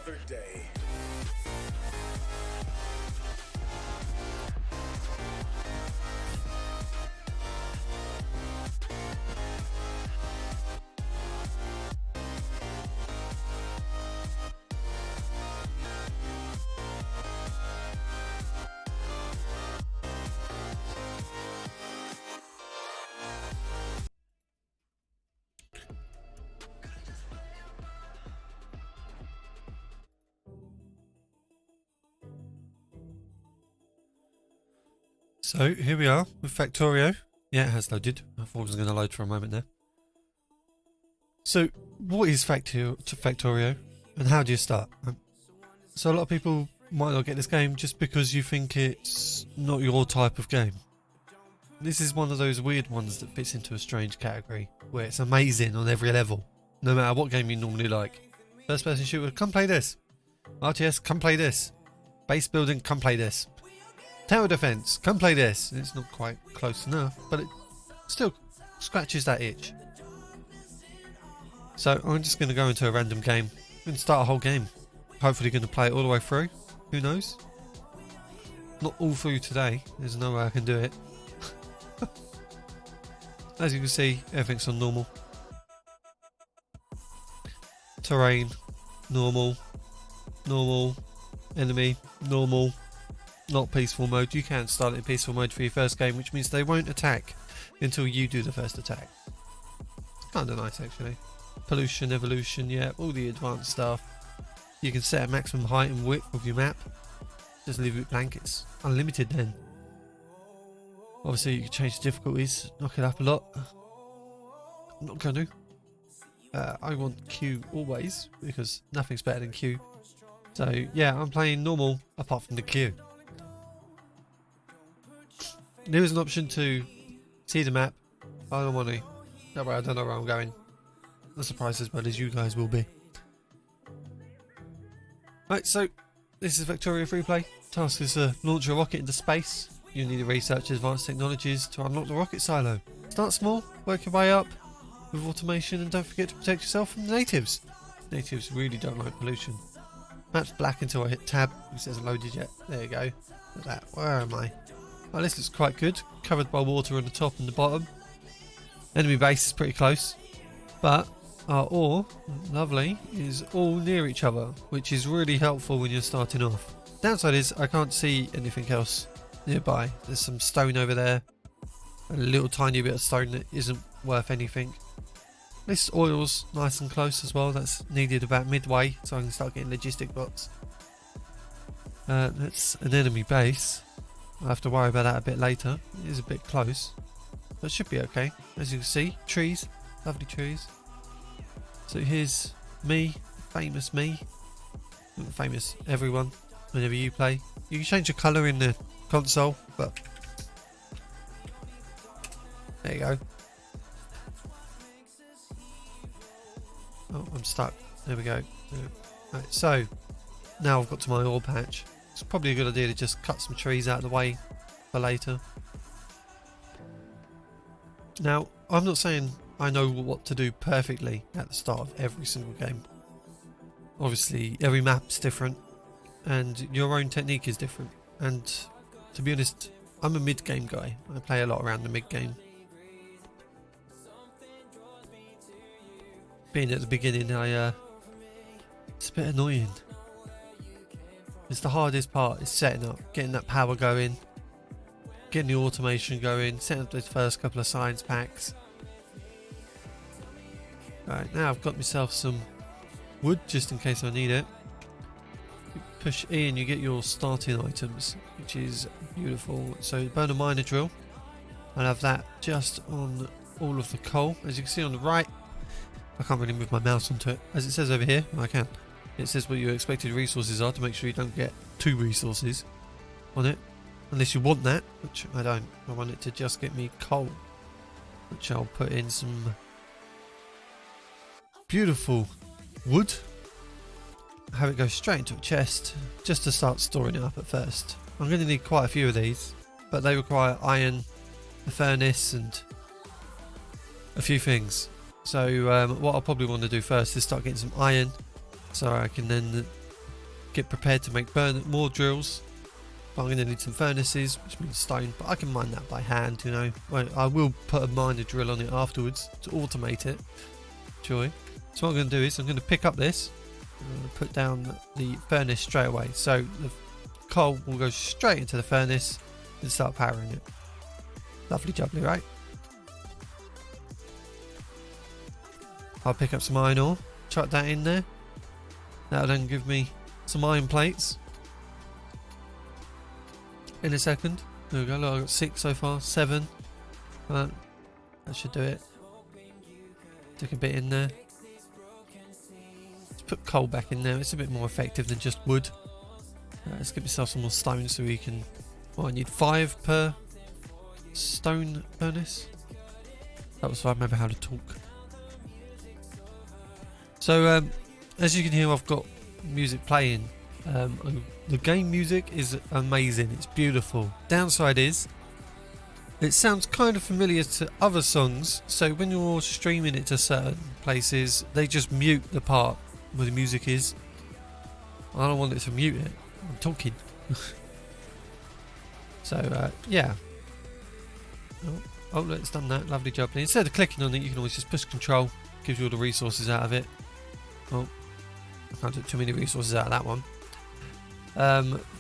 Other day. So here we are with Factorio. Yeah, it has loaded. I thought it was going to load for a moment there. So what is Factorio and how do you start? So a lot of people might not get this game just because you think it's not your type of game. This is one of those weird ones that fits into a strange category where it's amazing on every level, no matter what game you normally like. First person shooter, come play this. RTS, come play this. Base building, come play this. Tower defense, come play this. It's not quite close enough, but it still scratches that itch. So I'm just going to go into a random game and start a whole game. Hopefully going to play it all the way through. Who knows? Not all through today. There's no way I can do it. As you can see, everything's on normal. Terrain, normal. Normal. Enemy, normal. Not peaceful mode. You can start it in peaceful mode for your first game, which means they won't attack until you do the first attack. It's kind of nice actually. Pollution, evolution, yeah, all the advanced stuff. You can set a maximum height and width of your map. Just leave it blank, it's unlimited then. Obviously you can change the difficulties, knock it up a lot. I'm not going to. I want Q always, because nothing's better than Q. So yeah, I'm playing normal apart from the Q. There is an option to see the map. I don't want to. Don't worry, I don't know where I'm going. I'm not surprised as well as you guys will be. Right, so this is Factorio Freeplay. Task is to launch a rocket into space. You need to research advanced technologies to unlock the rocket silo. Start small, work your way up with automation, and don't forget to protect yourself from the natives. Natives really don't like pollution. Map's black until I hit tab. It says loaded yet. There you go. Look at that. Where am I? Well, this looks quite good. Covered by water on the top and the bottom. Enemy base is pretty close. But our ore, lovely, is all near each other, which is really helpful when you're starting off. Downside is I can't see anything else nearby. There's some stone over there. A little tiny bit of stone that isn't worth anything. This oil's nice and close as well. That's needed about midway, so I can start getting logistic blocks. That's an enemy base. I'll have to worry about that a bit later. It is a bit close. That should be okay. As you can see, trees. Lovely trees. So here's me. Famous me. Not famous everyone. Whenever you play. You can change the colour in the console, but there you go. Oh, I'm stuck. There we go. Right, so now I've got to my ore patch. It's probably a good idea to just cut some trees out of the way for later. Now, I'm not saying I know what to do perfectly at the start of every single game. Obviously, every map's different, and your own technique is different. And to be honest, I'm a mid-game guy. I play a lot around the mid-game. Being at the beginning, it's a bit annoying. It's the hardest part, is setting up, getting that power going, getting the automation going, setting up those first couple of science packs. Right, now I've got myself some wood just in case I need it. You push E and you get your starting items, which is beautiful. So burn a miner drill. I'll have that just on all of the coal. As you can see on the right, I can't really move my mouse onto it. As it says over here, I can. It says what your expected resources are to make sure you don't get 2 resources on it. Unless you want that, which I don't. I want it to just get me coal. Which I'll put in some beautiful wood. Have it go straight into a chest just to start storing it up at first. I'm going to need quite a few of these, but they require iron, a furnace and a few things. So what I'll probably want to do first is start getting some iron, so I can then get prepared to make more drills. But I'm going to need some furnaces, which means stone, but I can mine that by hand, you know. Well, I will put a miner drill on it afterwards to automate it. Joy. So what I'm going to do is I'm going to pick up this and put down the furnace straight away. So the coal will go straight into the furnace and start powering it. Lovely jubbly, right? I'll pick up some iron ore, chuck that in there. That'll then give me some iron plates in a second. There we go, look, I've got 6 so far, 7. That should do it. Stick a bit in there. Let's put coal back in there, it's a bit more effective than just wood. Let's get myself some more stone so we can... Well, I need 5 per stone furnace. That was so I remember how to talk. So, as you can hear, I've got music playing. The game music is amazing. It's beautiful. Downside is, it sounds kind of familiar to other songs. So when you're streaming it to certain places, they just mute the part where the music is. I don't want it to mute it. I'm talking. So yeah. Oh look, it's done that. Lovely job. And instead of clicking on it, you can always just push control. Gives you all the resources out of it. Oh, I can't get too many resources out of that one.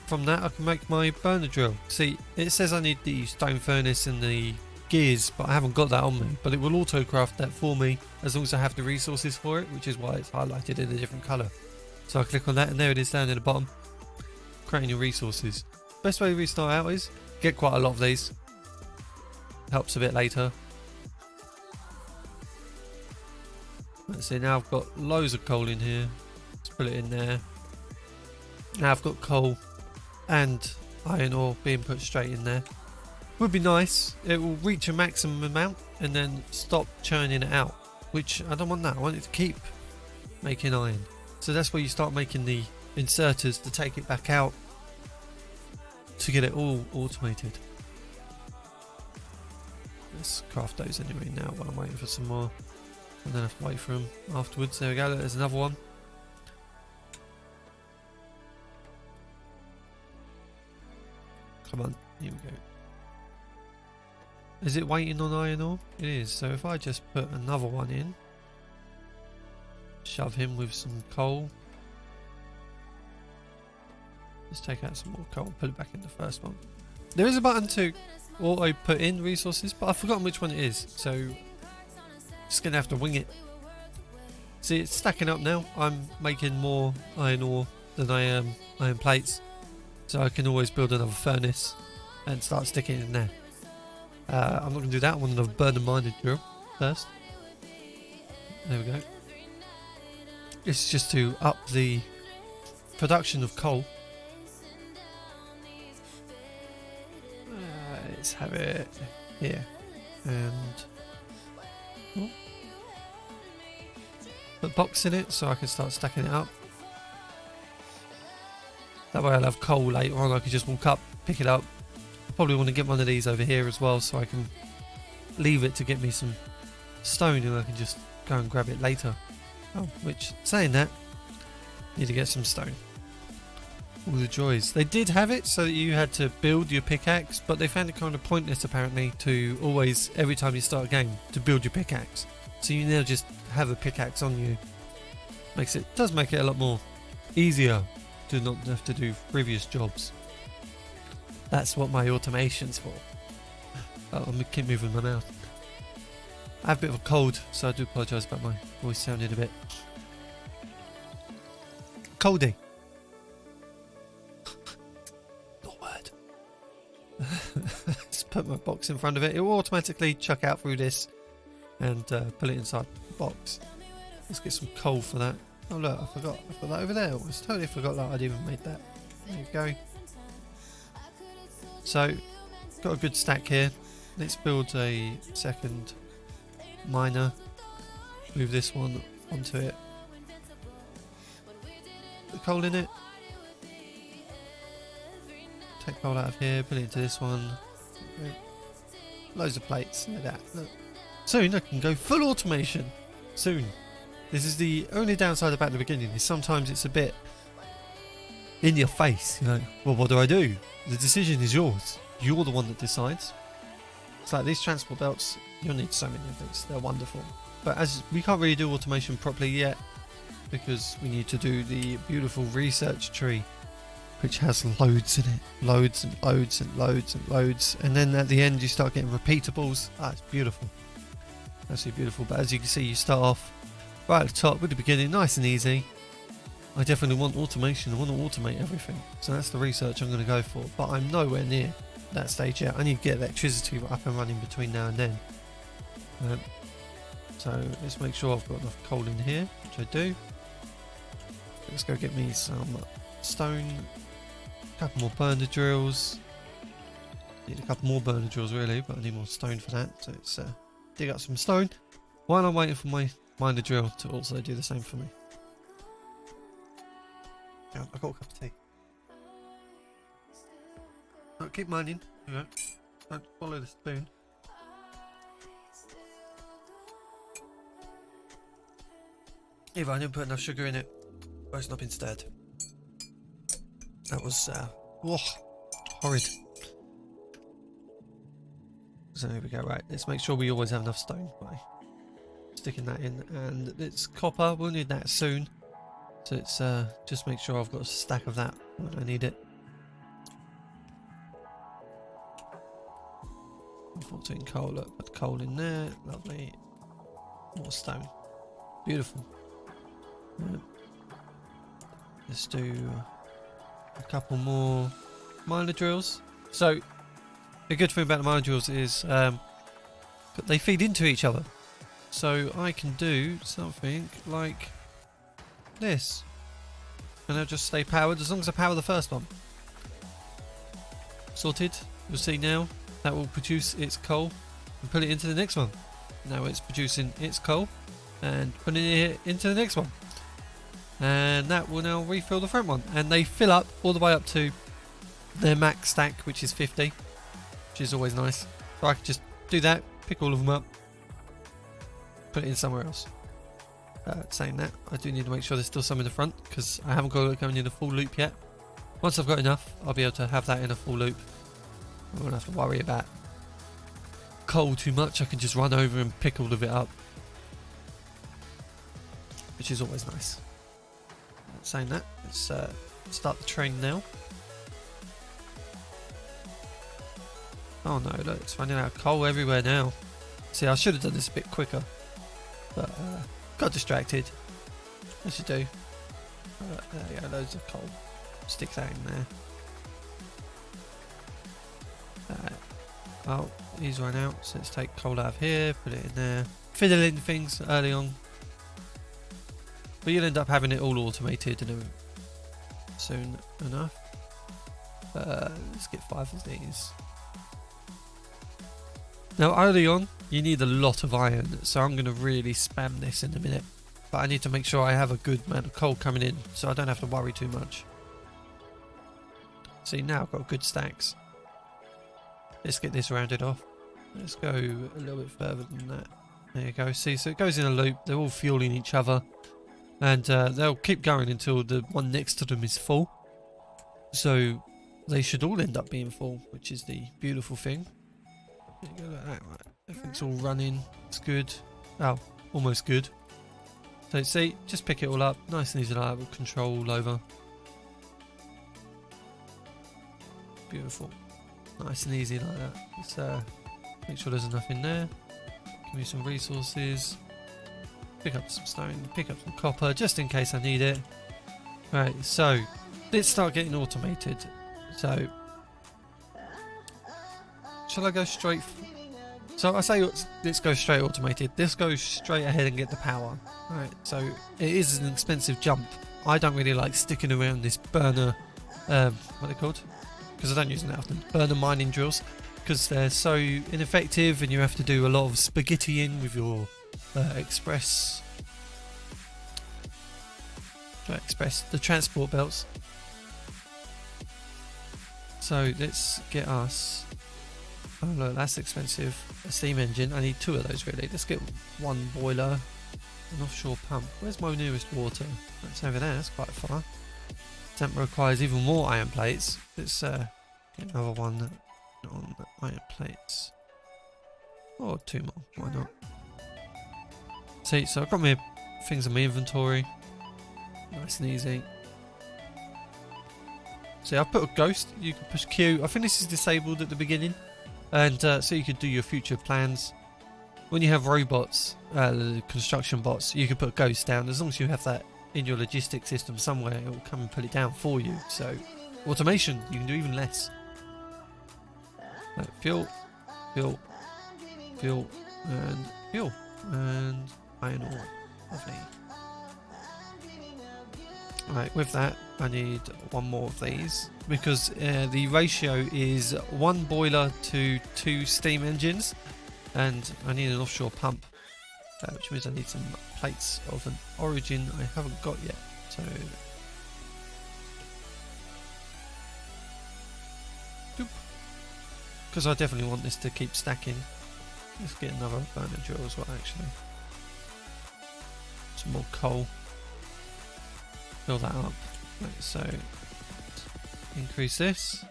From that I can make my burner drill. See, it says I need the stone furnace and the gears, but I haven't got that on me. But it will auto craft that for me as long as I have the resources for it, which is why it's highlighted in a different colour. So I click on that and there it is down in the bottom. Creating your resources. Best way to restart out is get quite a lot of these. Helps a bit later. Let's see, now I've got loads of coal in here. Let's put it in there. Now I've got coal and iron ore being put straight in there. Would be nice. It will reach a maximum amount and then stop churning it out, which I don't want that. I want it to keep making iron. So that's where you start making the inserters to take it back out to get it all automated. Let's craft those anyway now while I'm waiting for some more. And then I have to wait for them afterwards. There we go, there's another one. Come on, here we go. Is it waiting on iron ore? It is. So if I just put another one in, shove him with some coal. Let's take out some more coal, put it back in the first one. There is a button to auto put in resources, but I've forgotten which one it is, so just gonna have to wing it. See, it's stacking up now. I'm making more iron ore than I am iron plates, so I can always build another furnace and start sticking it in there. I'm not gonna do that. I want another burner mining drill first. There we go. This is just to up the production of coal. Let's have it here and put a box in it so I can start stacking it up. That way I'll have coal later on. I can just walk up, pick it up. I probably want to get one of these over here as well so I can leave it to get me some stone and I can just go and grab it later. Oh, which, saying that, need to get some stone. All the joys. They did have it so that you had to build your pickaxe, but they found it kind of pointless apparently to always, every time you start a game, to build your pickaxe. So you now just have a pickaxe on you. Does make it a lot more easier to not have to do previous jobs. That's what my automation's for. Oh, I'm gonna keep moving my mouth. I have a bit of a cold, so I do apologise about my voice sounding a bit coldy. Just put my box in front of it. It will automatically chuck out through this and pull it inside the box. Let's get some coal for that. Oh look, I forgot. I've got that over there. I totally forgot that I'd even made that. There you go. So, got a good stack here. Let's build a second miner. Move this one onto it. Put coal in it. Take coal out of here, put it into this one. Loads of plates, like that. Look. Soon I can go full automation. Soon. This is the only downside about the beginning, is sometimes it's a bit in your face, you know. Well, what do I do? The decision is yours. You're the one that decides. It's like these transport belts, you'll need so many of these. They're wonderful. But as we can't really do automation properly yet, because we need to do the beautiful research tree, which has loads in it. Loads and loads and loads and loads. And then at the end you start getting repeatables. Ah, it's beautiful. Absolutely beautiful. But as you can see, you start off right at the top with the beginning, nice and easy. I definitely want automation. I want to automate everything. So that's the research I'm going to go for. But I'm nowhere near that stage yet. I need to get electricity up and running between now and then. So let's make sure I've got enough coal in here, which I do. Let's go get me some stone. A couple more burner drills. Need a couple more burner drills really, but I need more stone for that. So let's dig up some stone while I'm waiting for my miner drill to also do the same for me. Yeah, I've got a cup of tea. No, keep mining. Here we go. Don't follow the spoon. Yeah, but I didn't put enough sugar in it. Roasting up instead. That was horrid. So there we go. Right, let's make sure we always have enough stone by sticking that in. And it's copper. We'll need that soon. So it's just make sure I've got a stack of that when I need it. 14 coal. Look, put coal in there. Lovely. More stone. Beautiful. Right. Let's do a couple more miner drills. So the good thing about the miner drills is they feed into each other. So I can do something like this. And they'll just stay powered as long as I power the first one. Sorted. You'll see now that will produce its coal and put it into the next one. Now it's producing its coal and putting it into the next one. And that will now refill the front one. And they fill up all the way up to their max stack, which is 50. Which is always nice. So I can just do that, pick all of them up, put it in somewhere else. Saying that, I do need to make sure there's still some in the front because I haven't got it going in a full loop yet. Once I've got enough, I'll be able to have that in a full loop. I won't have to worry about coal too much. I can just run over and pick all of it up, which is always nice. Saying that, let's start the train now. Oh no, look, it's running out of coal everywhere now. See, I should have done this a bit quicker, but got distracted. As you do. There you go, loads of coal. Stick that in there. Oh, these run out, so let's take coal out of here, put it in there. Fiddle in things early on. But you'll end up having it all automated soon enough. Let's get 5 of these. Now early on, you need a lot of iron, so I'm going to really spam this in a minute. But I need to make sure I have a good amount of coal coming in, so I don't have to worry too much. See, now I've got good stacks. Let's get this rounded off. Let's go a little bit further than that. There you go. See, so it goes in a loop. They're all fueling each other. And they'll keep going until the one next to them is full. So they should all end up being full, which is the beautiful thing. There you go, like that. Right. Everything's all running. It's good. Oh, almost good. So see, just pick it all up. Nice and easy like that with control all over. Beautiful. Nice and easy like that. Let's make sure there's enough in there. Give me some resources. Pick up some stone, pick up some copper, just in case I need it. Right, so let's start getting automated. So, shall I go straight? So I say let's go straight automated. Let's go straight ahead and get the power. Right, so it is an expensive jump. I don't really like sticking around this burner, what are they called? Because I don't use them that often. Burner mining drills, because they're so ineffective and you have to do a lot of spaghettiing with your the transport belts. So let's get us, oh look, that's expensive, a steam engine. I need 2 of those really. Let's get 1 boiler, an offshore pump. Where's my nearest water? That's over there, that's quite far. Temp requires even more iron plates. Let's get another one on the iron plates. Or 2 more, why not? See, so I've got my things in my inventory. Nice and easy. See, I've put a ghost. You can push Q. I think this is disabled at the beginning. And so you could do your future plans. When you have robots, construction bots, you can put ghosts down. As long as you have that in your logistics system somewhere, it will come and put it down for you. So, automation, you can do even less. Fuel, fuel, fuel, and fuel. And iron ore. Lovely. Right, with that, I need 1 more of these because the ratio is 1 boiler to 2 steam engines, and I need an offshore pump, which means I need some plates of an origin I haven't got yet. So, because I definitely want this to keep stacking. Let's get another burner drill as well, actually. Some more coal. Fill that up. Right, so increase this.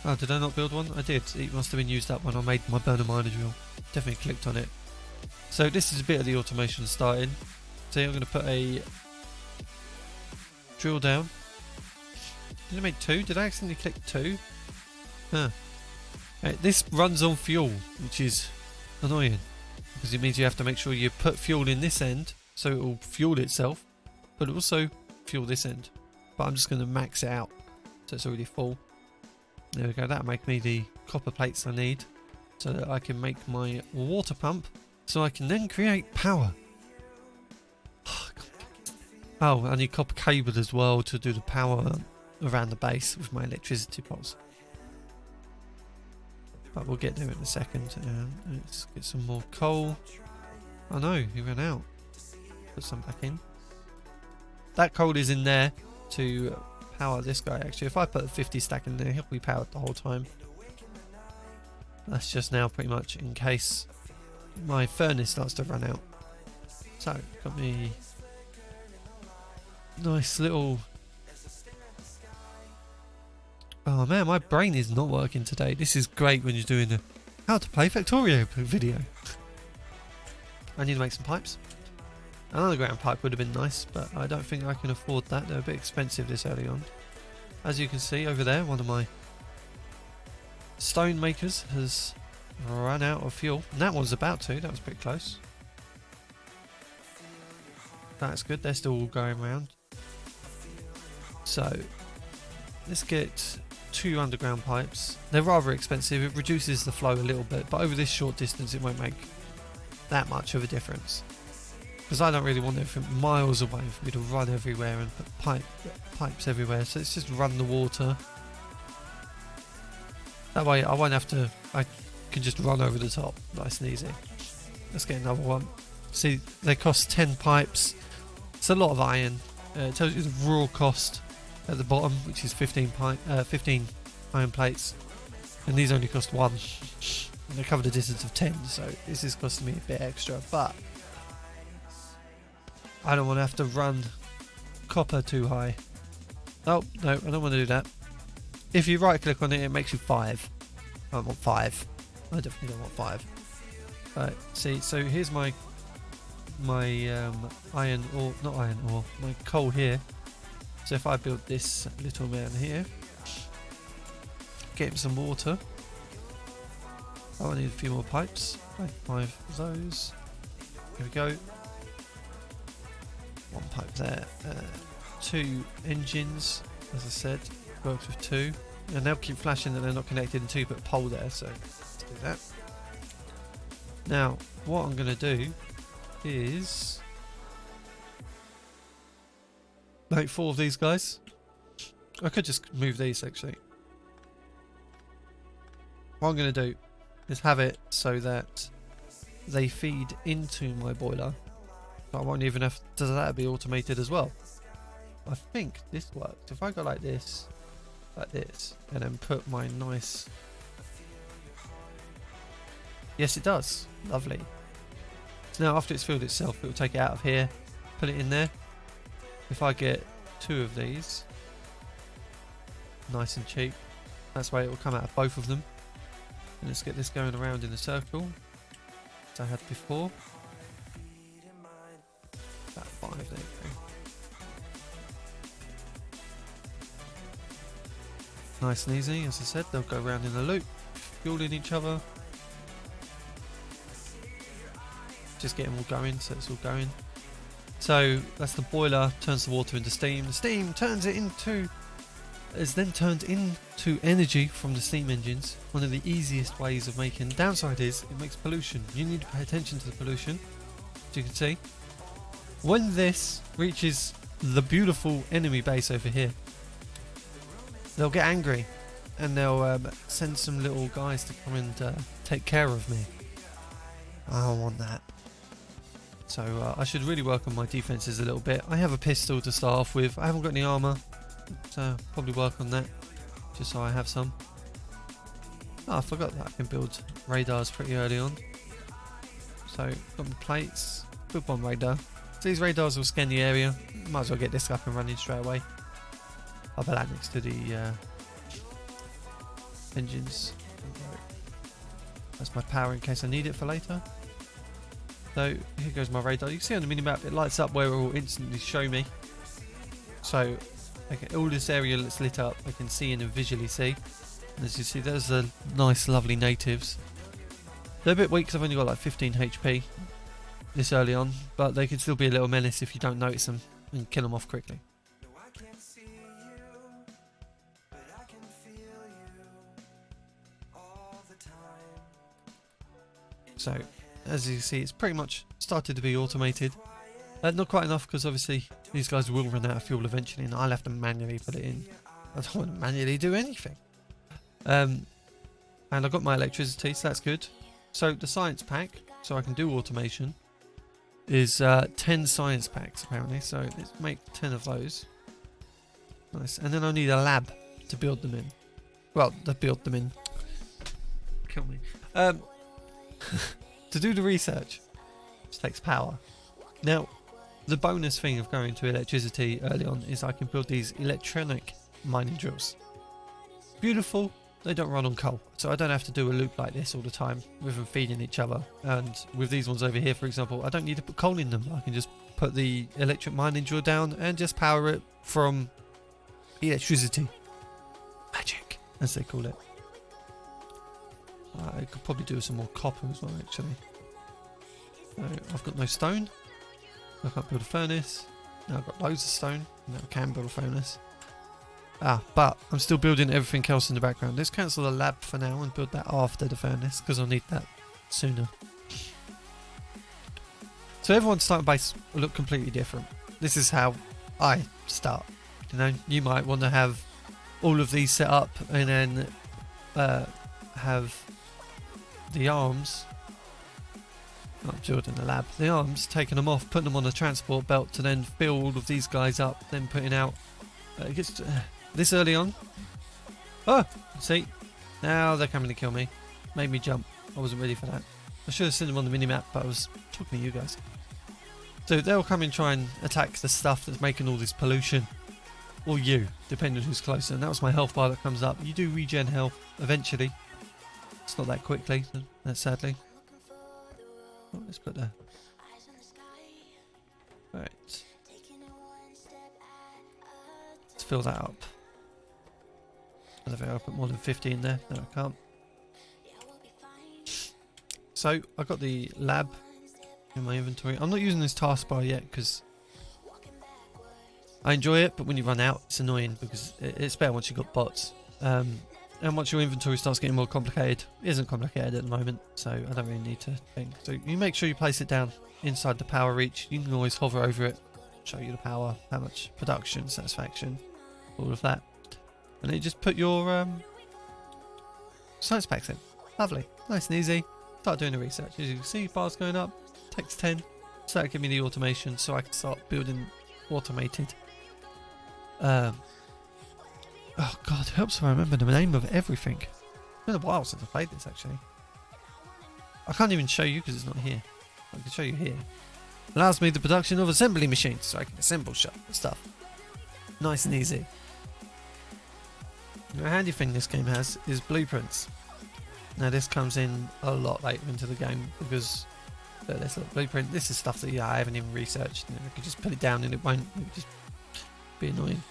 Oh, did I not build one? I did. It must have been used up when I made my burner miner drill. Definitely clicked on it. So this is a bit of the automation starting. So I'm going to put a drill down. Did I make 2? Did I accidentally click 2? Huh. Right, this runs on fuel, which is annoying. Because it means you have to make sure you put fuel in this end, so it will fuel itself, but also fuel this end. But I'm just going to max it out, so it's already full. There we go, that'll make me the copper plates I need, so that I can make my water pump, so I can then create power. Oh, I need copper cable as well to do the power around the base with my electricity poles. But we'll get there in a second. Let's get some more coal. Oh no, he ran out. Put some back in. That coal is in there to power this guy actually. If I put a 50 stack in there, he'll be powered the whole time. That's just now pretty much in case my furnace starts to run out. So, got me nice little... Oh man, my brain is not working today. This is great when you're doing a how to play Factorio video. I need to make some pipes. An underground pipe would have been nice, but I don't think I can afford that. They're a bit expensive this early on. As you can see over there, one of my stone makers has run out of fuel. And that one's about to. That was pretty close. That's good. They're still all going around. So let's get 2 underground pipes. They're rather expensive. It reduces the flow a little bit, but over this short distance it won't make that much of a difference. Because I don't really want everything miles away for me to run everywhere and put pipes everywhere. So let's just run the water. That way I won't have to, I can just run over the top. Nice and easy. Let's get another one. See, they cost 10 pipes. It's a lot of iron. It tells you the raw cost at the bottom, which is 15 iron plates, and these only cost 1 and they cover the distance of 10, so this is costing me a bit extra, but I don't want to have to run copper too high. Oh no, I don't want to do that. If you right click on it, it makes you 5. I want 5. I definitely don't want 5. Right, see, so here's my iron ore, not iron ore, my coal here. So if I build this little man here, get him some water. Oh, I need a few more pipes. 5 of those. Here we go. 1 pipe there. 2 engines, as I said, works with 2. And they'll keep flashing that they're not connected until you put a pole there, so let's do that. Now, what I'm going to do is make 4 of these guys. I could just move these actually. What I'm going to do is have it so that they feed into my boiler. So I won't even have to, that'll be automated as well. I think this works. If I go like this, and then put my nice... Yes, it does. Lovely. So now after it's filled itself, it will take it out of here, put it in there. If I get 2 of these, nice and cheap, that's why it will come out of both of them. And let's get this going around in a circle, as I had before. About 5, there you go. Nice and easy, as I said, they'll go around in a loop, fueling each other. Just get them all going, so it's all going. So that's the boiler, turns the water into steam. The steam turns it into, is then turned into energy from the steam engines. One of the easiest ways of making. Downside is it makes pollution. You need to pay attention to the pollution, as you can see. When this reaches the beautiful enemy base over here, they'll get angry and they'll send some little guys to come and take care of me. I don't want that. So I should really work on my defenses a little bit. I have a pistol to start off with. I haven't got any armour, so probably work on that just so I have some. Oh, I forgot that I can build radars pretty early on. So got my plates, build 1 radar. So these radars will scan the area. Might as well get this up and running straight away. I'll put that next to the engines. That's my power in case I need it for later. So here goes my radar. You can see on the minimap it lights up where it will instantly show me. So okay, all this area that's lit up I can see and visually see. And as you see, there's the nice lovely natives. They're a bit weak because I've only got like 15 HP this early on, but they can still be a little menace if you don't notice them and kill them off quickly. So as you see, it's pretty much started to be automated. Not quite enough because obviously these guys will run out of fuel eventually and I'll have to manually put it in. I don't want to manually do anything. And I've got my electricity, so that's good. So the science pack, so I can do automation, is 10 science packs apparently. So let's make 10 of those. Nice. And then I need a lab to build them in. Well, to build them in. Kill me. To do the research, which takes power. Now, the bonus thing of going to electricity early on is I can build these electronic mining drills. Beautiful. They don't run on coal, so I don't have to do a loop like this all the time with them feeding each other. And with these ones over here, for example, I don't need to put coal in them. I can just put the electric mining drill down and just power it from electricity. Magic, as they call it. I could probably do some more copper as well, actually. So I've got no stone. I can't build a furnace. Now I've got loads of stone. Now I can build a furnace. But I'm still building everything else in the background. Let's cancel the lab for now and build that after the furnace because I'll need that sooner. So everyone's starting base will look completely different. This is how I start. You know, you might want to have all of these set up and then have the arms. Not building the lab. The arms, taking them off, putting them on a transport belt to then fill all of these guys up, then putting out. It gets this early on. Oh, see, now they're coming to kill me. Made me jump. I wasn't ready for that. I should have seen them on the minimap, but I was talking to you guys. So they'll come and try and attack the stuff that's making all this pollution, or you, depending on who's closer. And that was my health bar that comes up. You do regen health eventually. It's not that quickly, sadly. Oh, let's put there. Right. Let's fill that up. I don't think I'll put more than 50 in there. No, I can't. So, I've got the lab in my inventory. I'm not using this taskbar yet because I enjoy it, but when you run out, it's annoying because it's better once you've got bots. And once your inventory starts getting more complicated, it isn't complicated at the moment, so I don't really need to think. So you make sure you place it down inside the power reach. You can always hover over it, show you the power, how much production, satisfaction, all of that. And then you just put your science packs in. Lovely, nice and easy. Start doing the research. As you can see, bars going up, takes 10. So that'll give me the automation so I can start building automated oh god, it helps if I remember the name of everything. It's been a while since I played this actually. I can't even show you because it's not here. I can show you here. Allows me the production of assembly machines so I can assemble stuff. Nice and easy. The handy thing this game has is blueprints. Now this comes in a lot later into the game because this little blueprint, this is stuff that I haven't even researched. I could just put it down and it won't, it would just be annoying.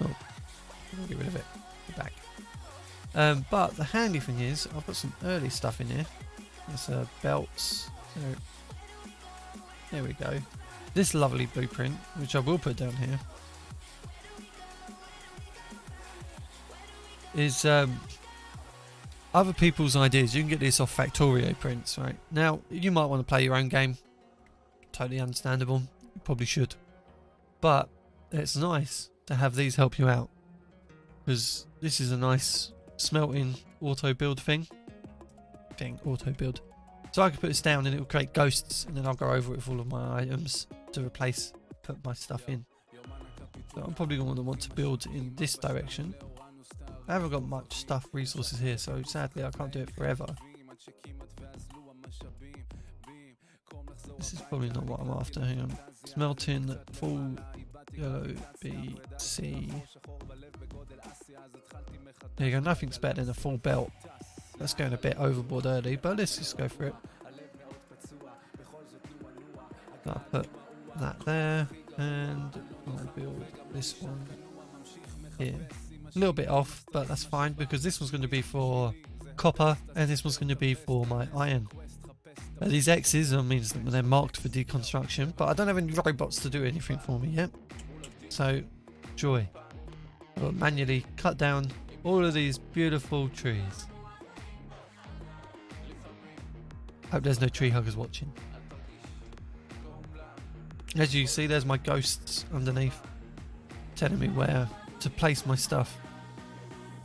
Oh. I'll get rid of it. Get back. But the handy thing is, I've got some early stuff in here. There's belts. So, there we go. This lovely blueprint, which I will put down here, is other people's ideas. You can get this off Factorio prints, right? Now, you might want to play your own game. Totally understandable. You probably should. But it's nice to have these help you out. Because this is a nice smelting auto build thing. Auto build. So I can put this down and it will create ghosts and then I'll go over it with all of my items to put my stuff in. So I'm probably going to want to build in this direction. I haven't got much stuff, resources here, so sadly I can't do it forever. This is probably not what I'm after. Hang on. Smelting full yellow BC. There you go, nothing's better than a full belt. That's going a bit overboard early, but let's just go for it. I'll put that there, and I'll build this one here. A little bit off, but that's fine, because this one's going to be for copper, and this one's going to be for my iron. These X's means that they're marked for deconstruction, but I don't have any robots to do anything for me yet. So, joy. I'll manually cut down all of these beautiful trees. Hope there's no tree huggers watching. As you see, there's my ghosts underneath, telling me where to place my stuff.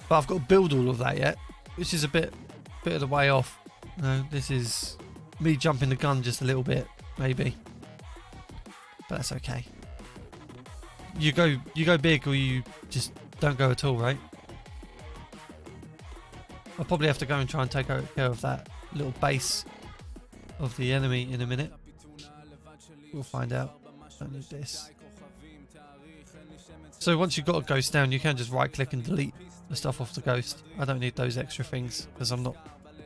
But I've got to build all of that yet, which is a bit of the way off. This is me jumping the gun just a little bit, maybe, but that's okay. You go big, or you just don't go at all, right? I'll probably have to go and try and take care of that little base of the enemy in a minute. We'll find out. Don't need this. So once you've got a ghost down, you can just right click and delete the stuff off the ghost. I don't need those extra things because I'm not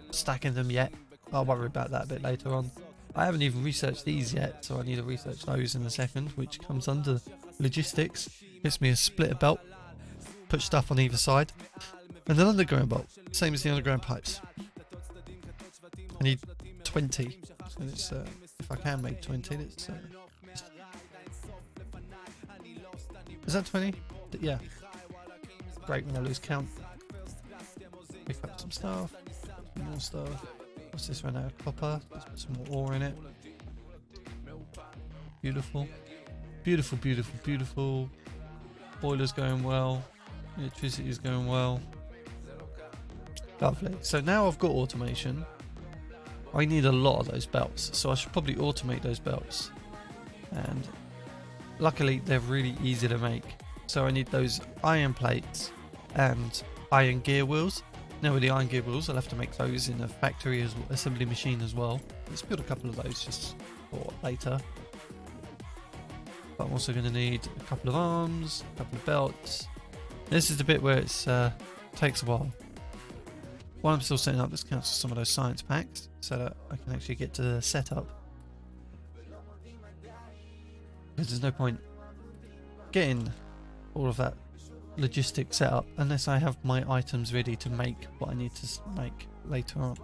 stacking them yet. I'll worry about that a bit later on. I haven't even researched these yet, so I need to research those in a second, which comes under logistics. Gives me a splitter belt, put stuff on either side, and an underground bolt, same as the underground pipes. I need 20, so let's, if I can make 20, let's... is that 20? Yeah. Great when I lose count. Pick up some stuff, some more stuff. What's this right now? Copper. Let's put some more ore in it. Beautiful. Beautiful, beautiful, beautiful. Boiler's going well. Electricity is going well. Lovely. So now I've got automation. I need a lot of those belts, so I should probably automate those belts. And luckily they're really easy to make. So I need those iron plates and iron gear wheels. Now with the iron gear wheels, I'll have to make those in a factory assembly machine as well. Let's build a couple of those just for later. But I'm also going to need a couple of arms, a couple of belts. This is the bit where it takes a while. While I'm still setting up, let's cancel some of those science packs so that I can actually get to the setup. Because there's no point getting all of that logistics set up unless I have my items ready to make what I need to make later on.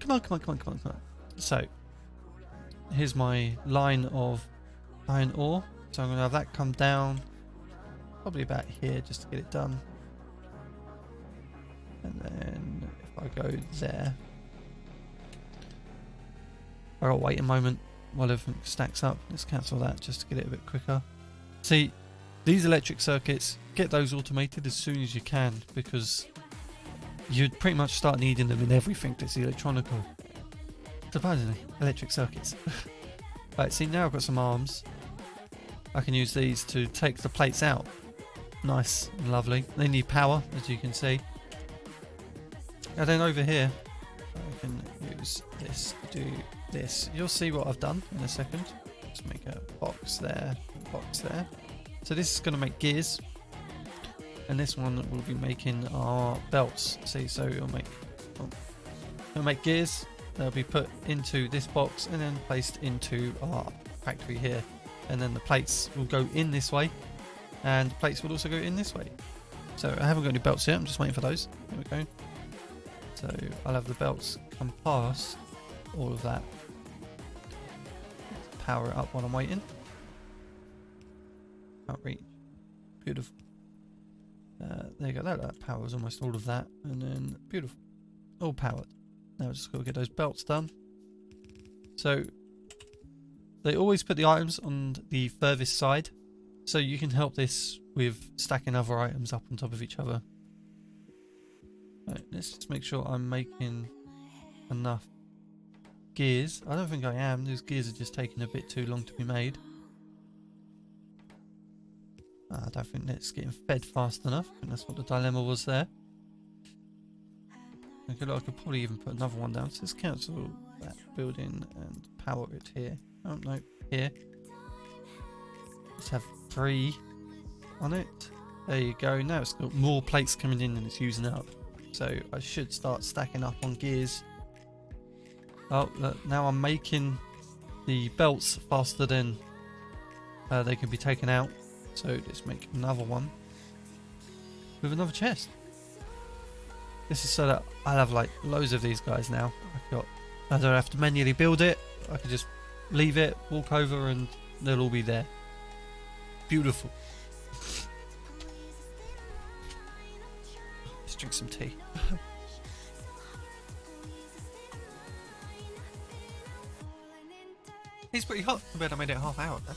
Come on, come on, come on, come on, come on. So, here's my line of iron ore. So I'm going to have that come down probably about here just to get it done. And then if I go there, I'll wait a moment while everything stacks up. Let's cancel that just to get it a bit quicker. See, these electric circuits, get those automated as soon as you can, because you'd pretty much start needing them in everything that's electronical. Surprisingly, electric circuits. Right, see, now I've got some arms. I can use these to take the plates out. Nice and lovely. They need power, as you can see. And then over here, I can use this to do this. You'll see what I've done in a second. Just make a box there, a box there. So this is going to make gears, and this one will be making our belts. See, so it'll make gears. They'll be put into this box and then placed into our factory here. And then the plates will go in this way, and the plates will also go in this way. So I haven't got any belts yet. I'm just waiting for those. There we go. So I'll have the belts come past all of that. Let's power it up while I'm waiting. Can't reach. Beautiful. There you go. That powers almost all of that, and then beautiful, all powered. Now I've just got to get those belts done. So they always put the items on the furthest side, so you can help this with stacking other items up on top of each other. Right, let's just make sure I'm making enough gears. I don't think I am. Those gears are just taking a bit too long to be made. I don't think it's getting fed fast enough. I think that's what the dilemma was there. I could probably even put another one down. So let's cancel that building and power it here. Oh no, here. Let's have 3 on it. There you go. Now it's got more plates coming in than it's using up. So I should start stacking up on gears. Oh, look, now I'm making the belts faster than they can be taken out. So let's make another one with another chest. This is so that I'll have like loads of these guys now. I don't have to manually build it. I can just leave it, walk over, and they'll all be there. Beautiful. Let's drink some tea. It's pretty hot. I bet I made it half hour there.